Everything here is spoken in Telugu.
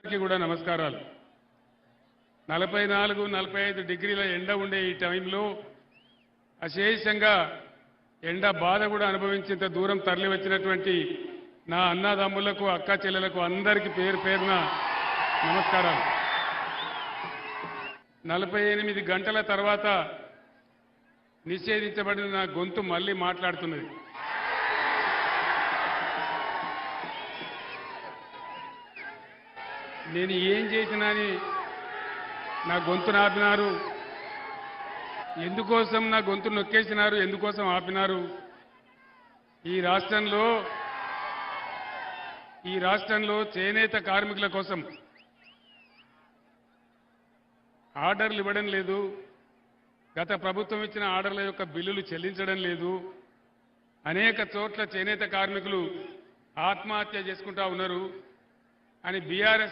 కూడా నమస్కారాలు. 44, 45 డిగ్రీల ఎండ ఉండే ఈ టైంలో అశేషంగా ఎండ బాధ కూడా అనుభవించేంత దూరం తరలి వచ్చినటువంటి నా అన్నదమ్ములకు, అక్క చెల్లెలకు అందరికీ పేరు పేరున నమస్కారాలు. 48 గంటల తర్వాత నిషేధించబడిన నా గొంతు మళ్ళీ మాట్లాడుతున్నది. నేను ఏం చేసినా అని నా గొంతును ఆపినారు, ఎందుకోసం నా గొంతు నొక్కేసినారు, ఎందుకోసం ఆపినారు? ఈ రాష్ట్రంలో చేనేత కార్మికుల కోసం ఆర్డర్లు ఇవ్వడం లేదు, గత ప్రభుత్వం ఇచ్చిన ఆర్డర్ల యొక్క బిల్లులు చెల్లించడం లేదు, అనేక చోట్ల చేనేత కార్మికులు ఆత్మహత్య చేసుకుంటా ఉన్నారు అని బీఆర్ఎస్